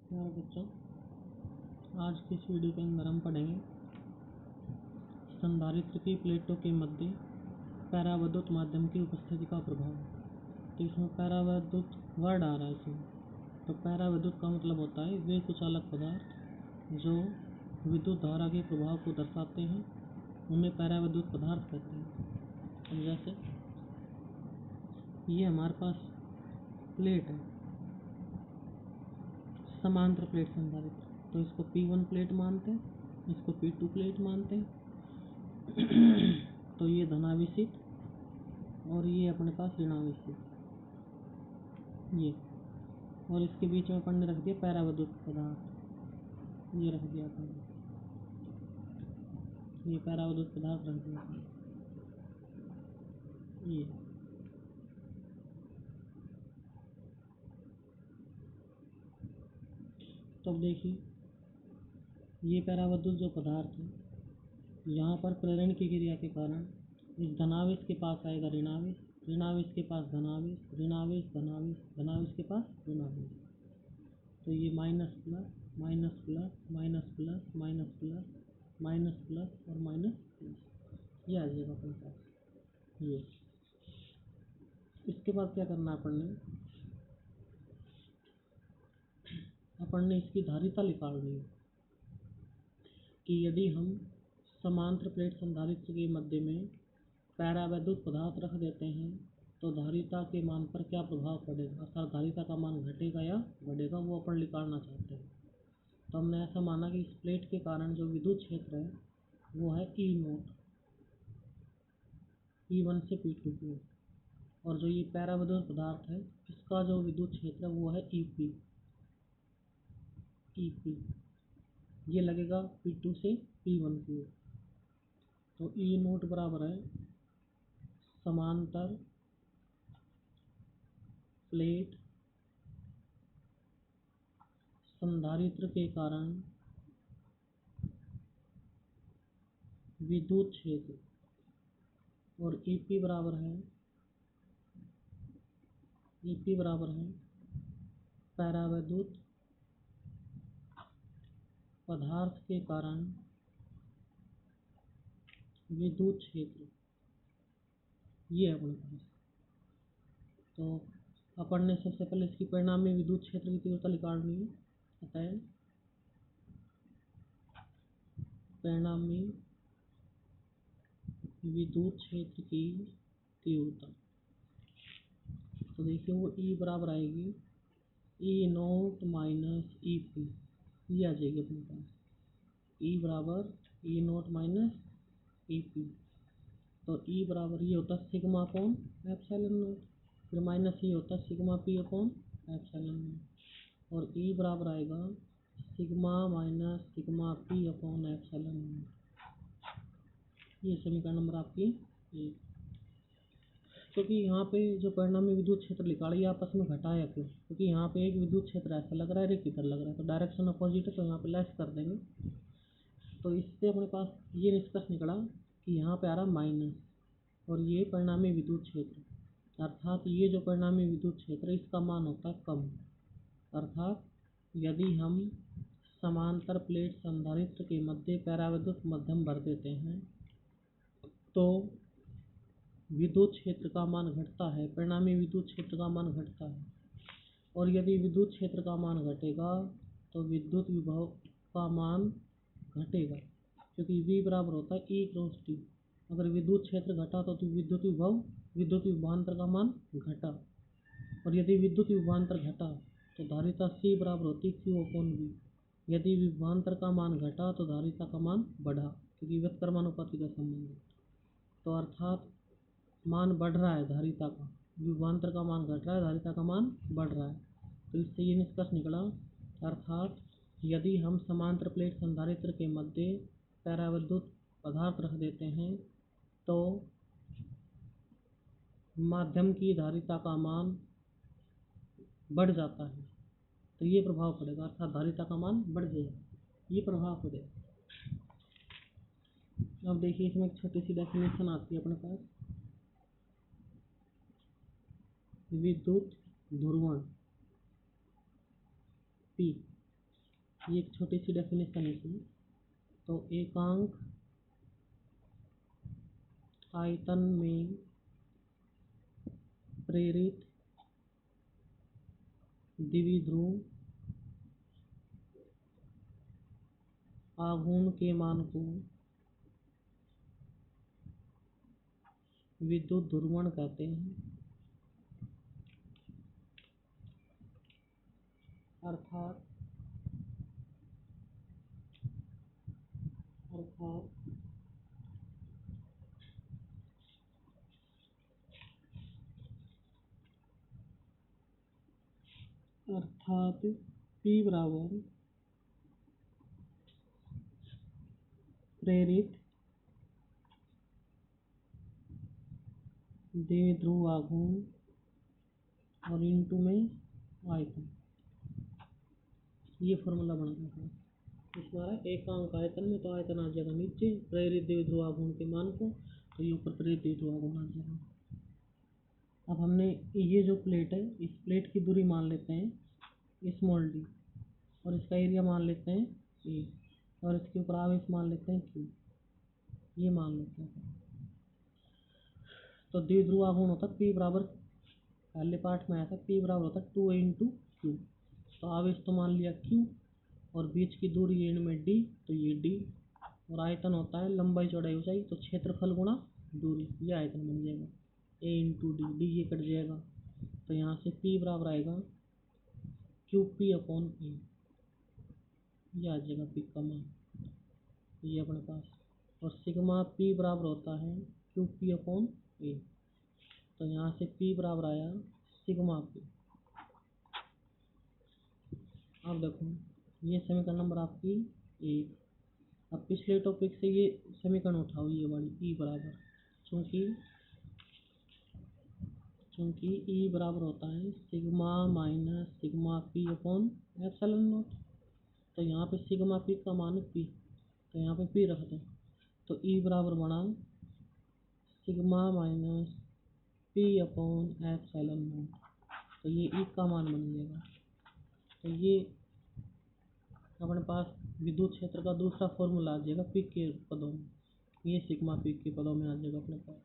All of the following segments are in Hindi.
प्यारे बच्चों, आज की इस वीडियो के अंदर हम पढ़ेंगे संधारित्र की प्लेटों के मध्य परावैद्युत माध्यम की उपस्थिति का प्रभाव। तो इसमें परावैद्युत वर्ड आ रहा है इसमें। तो परावैद्युत का मतलब होता है वे कुछ अलग पदार्थ जो विद्युत धारा के प्रभाव को दर्शाते हैं, उन्हें परावैद्युत पदार्थ कहते हैं। अब जैसे ये हमारे पास प्लेट है, समांतर प्लेट संधारित्र, तो इसको P1 प्लेट मानते हैं, इसको P2 प्लेट मानते हैं। तो ये धनावेशित और ये अपने पास ऋणावेशित, ये और इसके बीच में अपन ने रख दिया परावैद्युत पदार्थ, ये रख दिया अपन, ये परावैद्युत पदार्थ रख दिया अपन, ये। तो अब देखिए ये परावैद्युत जो पदार्थ है, यहाँ पर प्रेरण की क्रिया के कारण इस धनावेश के पास आएगा ऋणावेश, ऋणावेश के पास धनावेश, ऋणावेश धनावेश, धनावेश के पास ऋणावेश। तो ये minus plus minus plus minus plus minus plus minus plus और माइनस प्लस, ये आ जाएगा अपने पास ये। इसके बाद क्या करना है अपन ने इसकी धारिता निकालनी है कि यदि हम समांतर प्लेट संधारित्र के मध्य में परावैद्युत पदार्थ रख देते हैं तो धारिता के मान पर क्या प्रभाव पड़ेगा, अर्थात धारिता का मान घटेगा या बढ़ेगा, वो अपन निकालना चाहते हैं। तो हमने ऐसा माना कि इस प्लेट के कारण जो विद्युत क्षेत्र है वो है E0, P1 से P2 की, और जो ये परावैद्युत पदार्थ है इसका जो विद्युत क्षेत्र है वो है EP, ये लगेगा P2 से P1 की। तो E0 बराबर है समांतर प्लेट संधारित्र के कारण विद्युत क्षेत्र, और EP बराबर है परावैद्युत पदार्थ के कारण विद्युत क्षेत्र, ये है अपने पास। तो अपन ने सबसे पहले इसकी परिणामी विद्युत क्षेत्र की तीव्रता निकालनी है, अतः परिणामी विद्युत क्षेत्र की तीव्रता, तो देखिए वो E बराबर आएगी E0 माइनस EP, ये आ जाएगी अपने पास E बराबर E0 माइनस EP। तो E बराबर ये होता है सिग्मा अपॉन एप्सिलॉन नॉट, फिर माइनस ये होता है sigma P upon epsilon not, और E बराबर आएगा sigma minus sigma P upon epsilon not. ये समीकरण नंबर आपकी एक। क्योंकि यहाँ पे जो परिणामी विद्युत क्षेत्र लिखा है आपस में घटाया क्यों, क्योंकि यहाँ पे एक विद्युत क्षेत्र ऐसा लग रहा है, एक इधर लग रहा है, तो डायरेक्शन अपोजिट है, तो यहाँ पे लेस कर देंगे। तो इससे अपने पास ये निष्कर्ष निकला कि यहाँ पे आ रहा माइनस, और ये परिणामी विद्युत क्षेत्र, अर्थात ये जो परिणामी विद्युत क्षेत्र इसका मान होता है कम। अर्थात यदि हम समांतर प्लेट संधारित्र के मध्य परावैद्युत माध्यम भर देते हैं तो विद्युत क्षेत्र का मान घटता है, परिणामी विद्युत क्षेत्र का मान घटता है, और यदि विद्युत क्षेत्र का मान घटेगा तो विद्युत विभव का मान घटेगा, क्योंकि V बराबर होता है E क्रॉस T। अगर विद्युत क्षेत्र घटा तो विद्युत विभवांतर का मान घटा, और यदि विद्युत विभवांतर घटा तो धारिता C बराबर होती Q अपॉन V। यदि विभवांतर का मान घटा तो धारिता का मान बढ़ा, क्योंकि व्युत्क्रमानुपाती का संबंध है। तो अर्थात मान बढ़ रहा है धारिता का, विभवांतर का मान घट रहा है, धारिता का मान बढ़ रहा है। तो इससे ये निष्कर्ष निकला, अर्थात यदि हम समांतर प्लेट संधारित्र के मध्य परावैद्युत पदार्थ रख देते हैं तो माध्यम की धारिता का मान बढ़ जाता है, तो ये प्रभाव पड़ेगा, अर्थात धारिता का मान बढ़ जाएगा, ये प्रभाव पड़ेगा। अब देखिए इसमें एक छोटी सी डेफिनेशन आती है अपने पास, विद्युत ध्रुवण P ये एक छोटी सी डेफिनेशन है इसमें। तो एकांक आयतन में प्रेरित द्विध्रुव आघूर्ण के मान को विद्युत ध्रुवण कहते हैं। अर्थात P बराबर प्रेरित द्विध्रुव आघूर्ण और इंटू में आयतन। ये फॉर्मूला बना था इसमें। एकांक आयतन में तो आयतन आ जाएगा नीचे, प्रेरित द्विध्रुव आघूर्ण के मान को तो ये ऊपर प्रेरित द्विध्रुव आघूर्ण आ जाएगा। अब हमने ये जो प्लेट है, इस प्लेट की दूरी मान लेते हैं स्मॉल डी, और इसका एरिया मान लेते हैं ए, और इसके ऊपर आवेश मान लेते हैं क्यू, ये मान लेते हैं। तो द्विध्रुव आघूर्ण होता है P बराबर, पहले पार्ट में आया था P बराबर होता है 2A इंटू क्यू। तो आवेश तो मान लिया Q, और बीच की दूरी एंड में D, तो ये D, और आयतन होता है लंबाई चौड़ाई ऊंचाई, तो क्षेत्रफल गुणा दूरी, ये आयतन बन जाएगा A इंटू डी। डी ये कट जाएगा, तो यहाँ से P बराबर आएगा QP अपॉन A, ये आ जाएगा P का मान, ये अपने पास। और सिग्मा P बराबर होता है QP अपॉन A, तो यहाँ से P बराबर आया सिग्मा P। अब देखो ये समीकरण नंबर आपकी 1। अब पिछले टॉपिक से ये समीकरण उठाओ, ये वाली E बराबर, चूँकि E बराबर होता है sigma minus sigma P upon epsilon not. तो यहाँ पे सिग्मा P का मान P, तो यहाँ पे P रख दो, तो E बराबर बना sigma minus P upon epsilon not, तो ये E का मान बन जाएगा। तो ये अपने पास विद्युत क्षेत्र का दूसरा फॉर्मूला आ जाएगा P के पदों में, ये सिग्मा P के पदों में आ जाएगा अपने पास।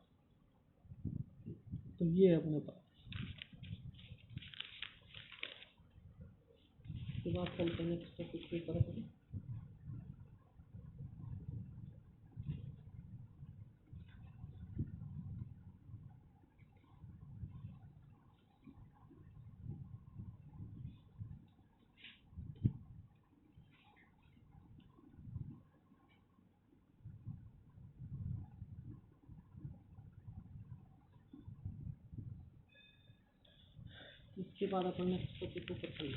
तो ये अपने पास इसके बाद चलते हैं नेक्स्ट टॉपिक की तरफ। इसके बाद अपन नेक्स्ट टॉपिक को करते हैं।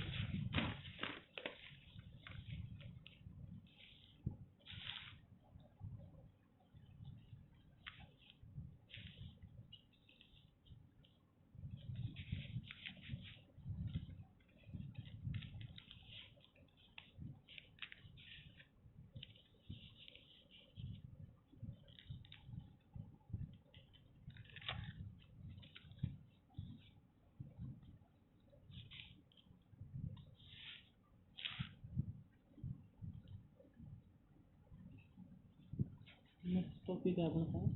नेक्स्ट टॉपिक है अपने पास,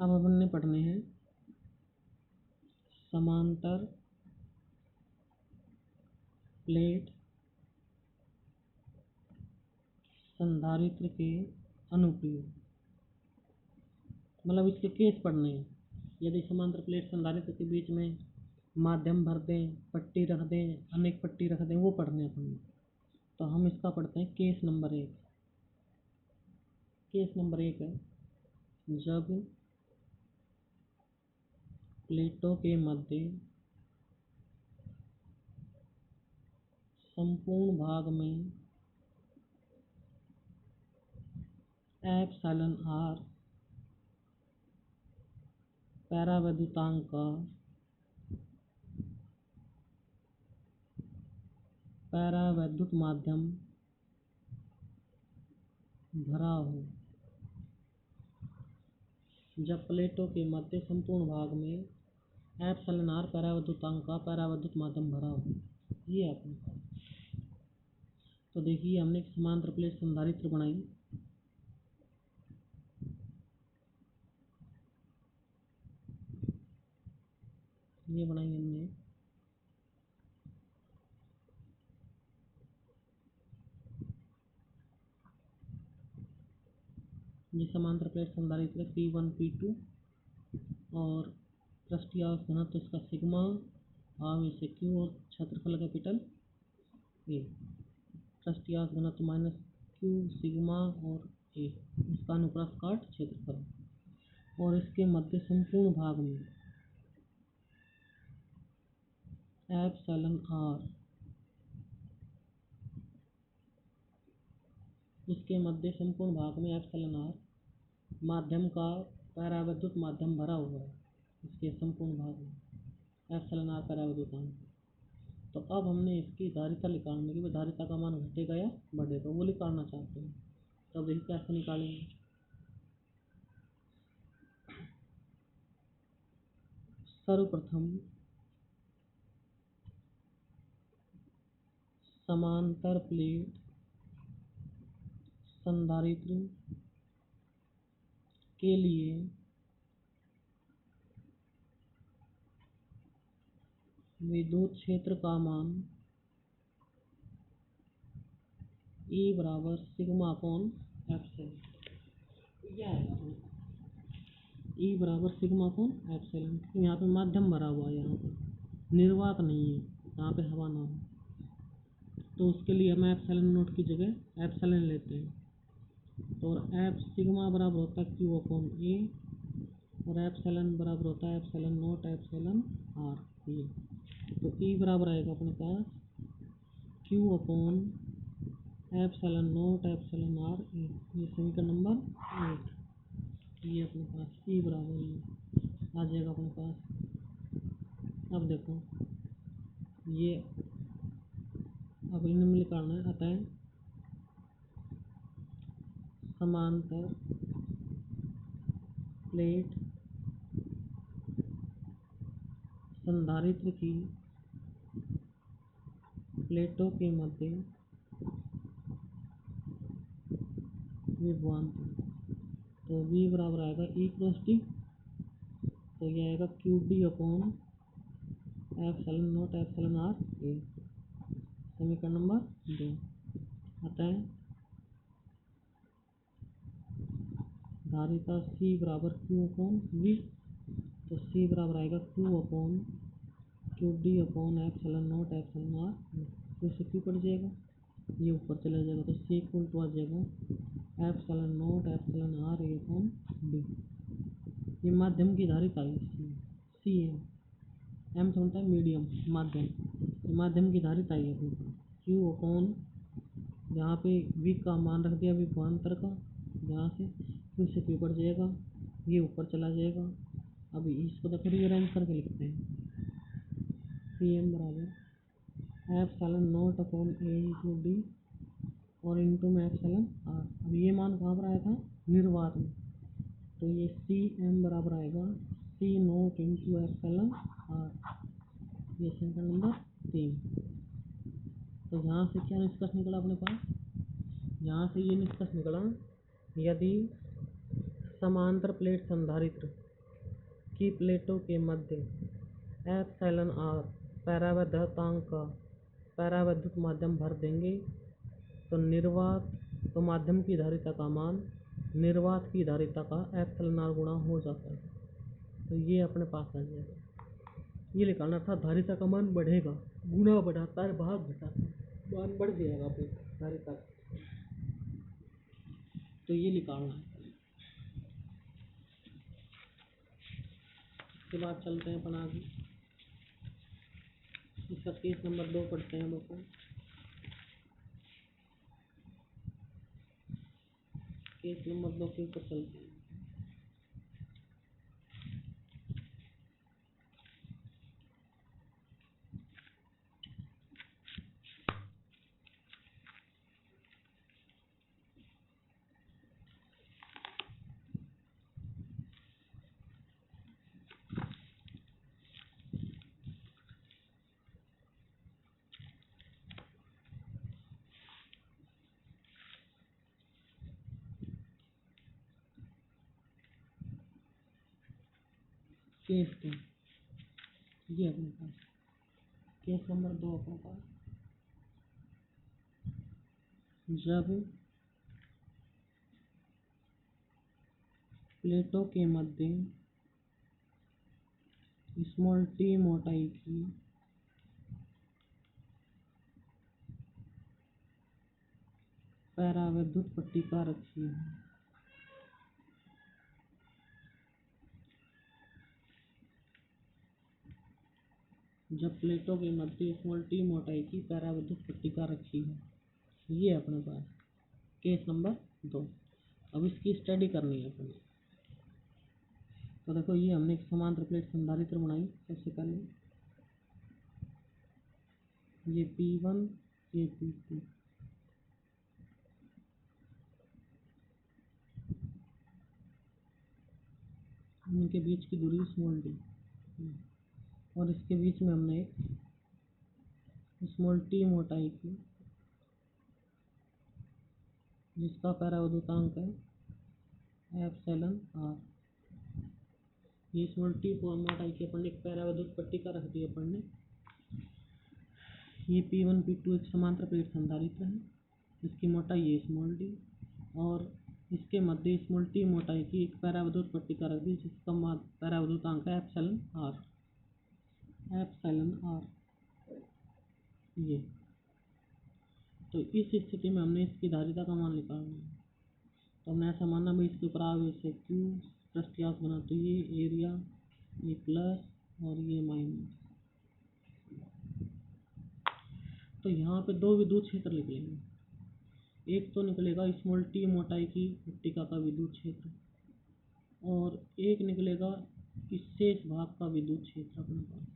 अब अपन ने पढ़ने हैं समांतर प्लेट संधारित्र के अनुप्रयोग, मतलब इसके केस पढ़ने हैं। यदि समांतर प्लेट संधारित्र के बीच में माध्यम भर दें, पट्टी रख दें, अनेक पट्टी रख दें, वो पढ़ने अपन। तो हम इसका पढ़ते हैं केस नंबर 1। केस नंबर 1 है जब प्लेटों के मध्य संपूर्ण भाग में एप्सिलॉन r परावैद्युतांक का परावैद्युत माध्यम भरा हो। जब प्लेटों के मध्य संपूर्ण भाग में एप्सिलॉन r परावैद्युतांक का परावैद्युत माध्यम भरा हो, ये अपने पास। तो देखिए हमने एक समांतर प्लेट संधारित्र बनाई। ये बनाई हमने। ये समांतर प्लेट संधारित्र P1 P2 और पृष्ठीय घनत्व इसका सिग्मा, आवेश Q और क्षेत्रफल कैपिटल ए। पृष्ठीय घनत्व माइनस Q सिग्मा और ए, इसका अनुप्रस्थ काट क्षेत्रफल। और इसके मध्य संपूर्ण भाग में एप्सिलॉन आर, इसके मध्य संपूर्ण भाग में एप्सिलॉन आर माध्यम का परावैद्युत माध्यम भरा हुआ है। इसके संपूर्ण भाग में एप्सिलॉन आर परावैद्युतांक। तो अब हमने इसकी धारिता निकालने की, धारिता का मान घटेगा या बढ़ेगा वो निकालना चाहते हैं। तो देखिए कैसे निकालेंगे। सर्वप्रथम समांतर प्लेट संधारित्र के लिए विद्युत क्षेत्र का मान E बराबर सिग्मा अपॉन एप्सिलॉन। यह है E बराबर सिग्मा अपॉन एप्सिलॉन। यहाँ पे माध्यम भरा हुआ है, यहाँ पे निर्वात नहीं है, यहाँ पे हवा ना हो, तो उसके लिए हम एप्सिलॉन नोट की जगह एप्सिलॉन लेते हैं। तो एप सिग्मा बराबर होता है Q अपॉन ए और एप्सिलॉन बराबर होता है एप्सिलॉन नोट एप्सिलॉन आर। ये तो E बराबर आएगा अपने पास Q upon epsilon naught epsilon R A. ये समीकरण नंबर 1। ये अपने पास E बराबर ये आ जाएगा अपने पास। अब देखो ये अब इन्हें निकालना है। अतः समांतर प्लेट संधारित्र की प्लेटों के मध्य विभवांतर, तो V बराबर आएगा E क्रॉस डी। तो यह आएगा Q D upon epsilon naught epsilon R A. समीकरण नंबर 2। अतः धारिता C बराबर Q अपॉन V। तो C बराबर आएगा Q upon Q D upon epsilon naught epsilon R. फिर से Q कट जाएगा, ये ऊपर चला जाएगा, तो C इक्वल टू आ जाएगा epsilon naught epsilon R A upon D. ये माध्यम की धारिता है सी है। एम से होता है मीडियम, माध्यम। ये माध्यम की धारिता है अपने पास Q अपॉन, यहाँ पे V का मान रख दिया विभवांतर का, यहाँ से फिर से Q कट जाएगा, ये ऊपर चला जाएगा। अभी इसको देखो रीअरेंज करके लिखते हैं। पी एम बराबर एप्सिलॉन नोट अपॉन ए इंटू डी और इंटू में एप्सिलॉन आर। अब ये मान कहाँ पर आया था, निर्वात में, तो ये सी एम बराबर आएगा सी नोट इंटू एप्सिलॉन आर। ये समीकरण नंबर 3। तो यहाँ से क्या निष्कर्ष निकला अपने पास, यहाँ से ये निष्कर्ष निकला यदि समांतर प्लेट संधारित्र की प्लेटों के मध्य एप्सिलॉन आर परावैद्युतांक का परावैद्युत माध्यम भर देंगे तो निर्वात, तो माध्यम की धारिता का मान निर्वात की धारिता का एप्सिलॉन आर गुणा हो जाता है। तो ये अपने पास आ जाएगा। ये निकालना था धारिता का मान बढ़ेगा, गुणा बढ़ाता है, भाग घटाता है, मान बढ़ जाएगा अपने धारिता का। तो ये निकालना है। इसके बाद चलते हैं अपन आगे। इसका केस नंबर 2 पढ़ते हैं बच्चों। केस नंबर 2 के ऊपर चलते हैं। केस 2 ये अपने पास केस नंबर 2 अपने पास जब प्लेटों के मध्य स्मॉल टी मोटाई की पैराविद्युत पट्टिका रखी है। जब प्लेटों के मध्य स्मॉल टी मोटाई की पैराविद्युत पट्टिका रखी है, ये अपने पास केस नंबर 2। अब इसकी स्टडी करनी है अपने। तो देखो ये हमने एक समांतर प्लेट संधारित्र बनाई। सबसे पहले ये P1 ये P2, इनके बीच की दूरी स्मॉल डी और इसके बीच में हमने एक स्मॉल टी मोटाई की जिसका पैराविद्युतांक है एप्सिलॉन आर। ये स्मॉल टी मोटाई की अपन ने एक पैराविद्युत पट्टिका रख दी अपन ने। ये P1 P2 एक समांतर प्लेट संधारित्र है। इसकी मोटाई है स्मॉल डी और इसके मध्य स्मॉल टी मोटाई की एक पैराविद्युत पट्टिका रख दी जिसका पैराविद्युतांक है एप्सिलॉन आर। ये तो इस स्थिति में हमने इसकी धारिता का मान निकालना है। तो हमने ऐसा माना भाई इसके ऊपर आवेश है Q पृष्ठीय बना, तो ये एरिया ये प्लस और ये माइनस। तो यहाँ पे दो विद्युत क्षेत्र निकलेंगे। एक तो निकलेगा स्मॉल टी मोटाई की पट्टिका का विद्युत क्षेत्र और एक निकलेगा इस शेष भाग का विद्युत क्षेत्र अपने पास।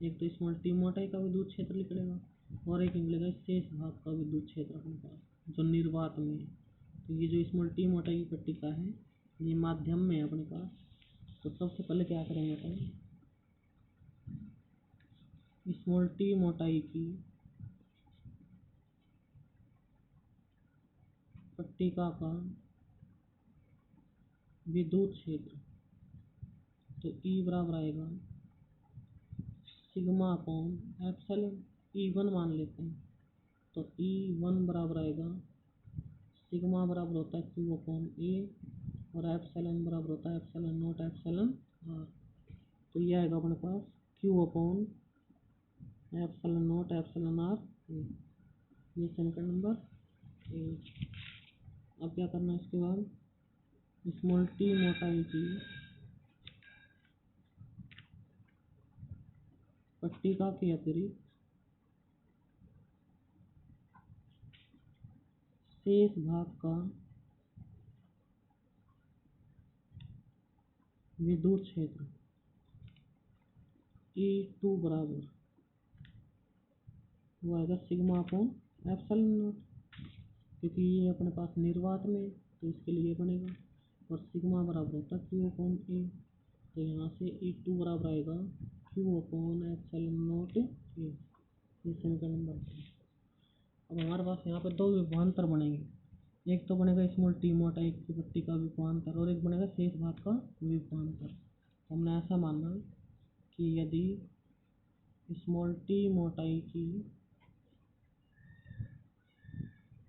एक तो स्मॉल टी मोटाई का विद्युत क्षेत्र निकलेगा और एक निकलेगा शेष भाग का विद्युत क्षेत्र अपने पास जो निर्वात में है। तो ये जो स्मॉल टी मोटाई की पट्टिका है ये माध्यम में है अपने पास। तो सबसे पहले क्या करेंगे अपन, स्मॉल टी मोटाई की पट्टिका का विद्युत क्षेत्र, तो E बराबर आएगा सिग्मा अपॉन एप्सिलॉन। E1 मान लेते हैं तो E1 बराबर आएगा सिग्मा बराबर होता है Q अपॉन A और एप्सिलॉन बराबर होता है एप्सिलॉन नॉट एप्सिलॉन आर। तो ये आएगा अपने पास Q upon epsilon naught epsilon R. ये समीकरण नंबर 1। अब क्या करना है इसके बाद, स्मॉल टी मोटाई की पट्टिका के अतिरिक्त शेष भाग का विद्युत क्षेत्र E2 बराबर वो आएगा सिग्मा अपॉन एप्सिलॉन नॉट, क्योंकि ये अपने पास निर्वात में तो इसके लिए बनेगा और सिग्मा बराबर होता है Q अपॉन A। तो यहाँ से E2 बराबर आएगा Q upon epsilon not A। ये समीकरण नंबर 2। अब हमारे पास यहाँ पर दो विभवांतर बनेंगे। एक तो बनेगा स्मॉल टी मोटाई की पट्टिका का विभवांतर और एक बनेगा शेष भाग का विभवांतर। हमने ऐसा माना कि यदि स्मॉल टी मोटाई की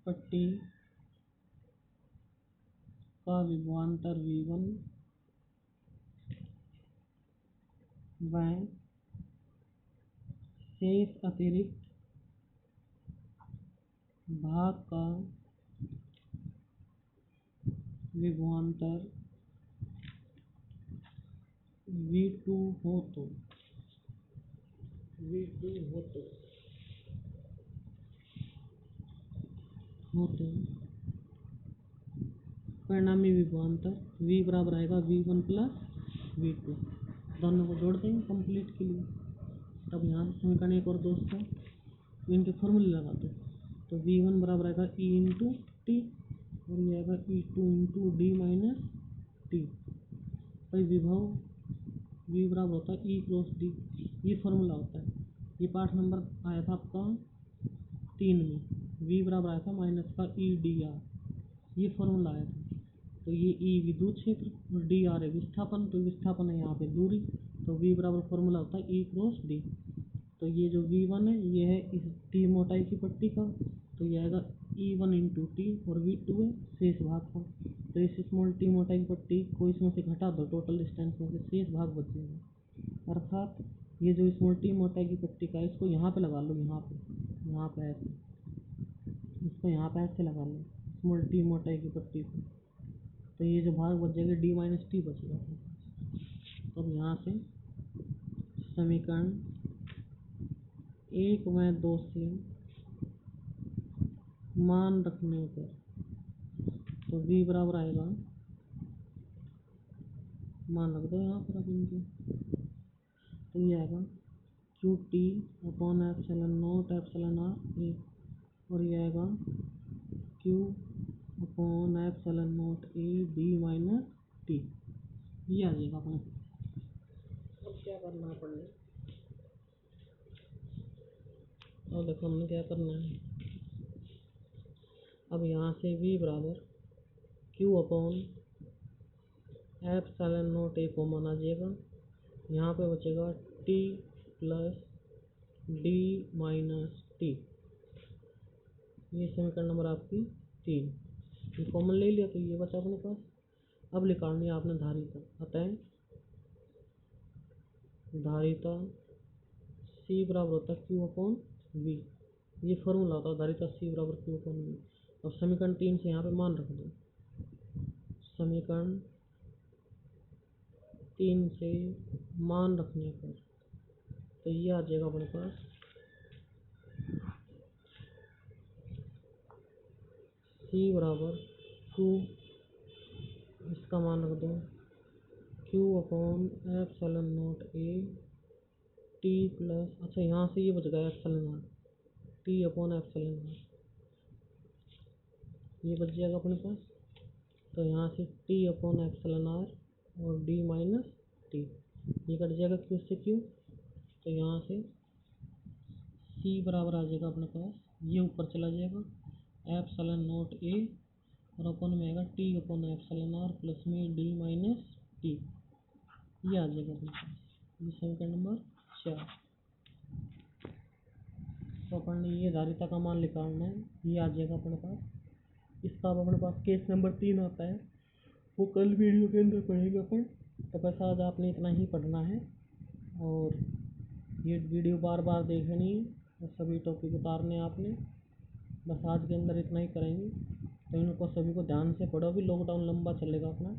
पट्टी का विभवांतर V1 व शेष अतिरिक्त भाग का विभवांतर V2 हो तो परिणामी विभवांतर V बराबर आएगा V1 प्लस V2। दोनों को जोड़ देंगे कंप्लीट के लिए। तब यहाँ समीकरण 1 और 2 था, इनके फॉर्मूले लगा दो। तो V1 बराबर आएगा E इंटू टी और ये आएगा E2 into D minus T. भाई विभव V बराबर होता है E क्रॉस डी, ये फॉर्मूला होता है। ये पाठ नंबर आया था आपका 3 में। V बराबर आया था माइनस का E डी आर, ये फॉर्मूला आया था। तो ये ई विद्युत क्षेत्र और डी आर है विस्थापन, तो विस्थापन है यहाँ पे दूरी, तो वी बराबर फॉर्मूला होता है ई क्रॉस डी। तो ये जो V1 है ये है इस टी मोटाई की पट्टी का, तो ये आएगा E1 इंटू टी, और V2 है शेष भाग का। तो इस स्मॉल टी मोटाई की पट्टी को इसमें से घटा दो टोटल डिस्टेंस में से, शेष भाग बचेगा। अर्थात ये जो स्मॉल टी मोटाई की पट्टी का है इसको यहाँ पे लगा लो, यहाँ पे ऐसे, इसको यहाँ पे ऐसे लगा लो स्मॉल टी मोटाई की पट्टी को। तो ये जो भाग बच जाएगा डी माइनस टी बचेगा। तो अब यहाँ से समीकरण 1 व 2 से मान रखने पर, तो v बराबर आएगा, मान रख दो यहाँ पर अब इनके, तो ये आएगा Q T upon epsilon naught epsilon R A, और ये आएगा Q upon epsilon naught A D minus T. ये आ जाएगा अपने। अब क्या करना है पढ़ने, और देखो हमने क्या करना है। अब यहाँ से v बराबर Q upon epsilon naught A common आ जाएगा, यहाँ पे बचेगा T plus D minus T. ये समीकरण नंबर आपकी 3, ये कॉमन ले लिया तो ये बचा अपने पास। अब निकालनी है आपने धारिता, अतः धारिता C बराबर होता है Q अपॉन V, ये फॉर्मूला होता है धारिता C बराबर Q अपॉन V। अब समीकरण 3 से यहाँ पे मान रख दो, समीकरण 3 से मान रखने पर तो ये आ जाएगा अपने पास C बराबर Q, इसका मान रख दो Q upon epsilon naught A T plus, अच्छा यहाँ से ये बच गया epsilon R, T upon epsilon R, ये बच जाएगा अपने पास। तो यहाँ से टी अपॉन एप्सिलॉन आर और डी माइनस टी, ये कट जाएगा क्यू से क्यू, तो यहाँ से C बराबर आ जाएगा अपने पास, ये ऊपर चला जाएगा एप्सिलॉन नॉट ए और अपन में आएगा T upon epsilon R plus में डी माइनस टी, ये आ जाएगा अपने पास। ये समीकरण नंबर 4। तो अपन ने ये धारिता का मान निकालना है, ये आ जाएगा अपने पास। इसका अब अपने पास केस नंबर 3 आता है, वो कल वीडियो के अंदर पढ़ेंगे अपन। तो बस आज आपने इतना ही पढ़ना है, और ये वीडियो बार बार देखनी है और सभी टॉपिक उतारने आपने। बस आज के अंदर इतना ही करेंगे, तो इनको सभी को ध्यान से पढ़ो, अभी लॉकडाउन लंबा चलेगा अपना।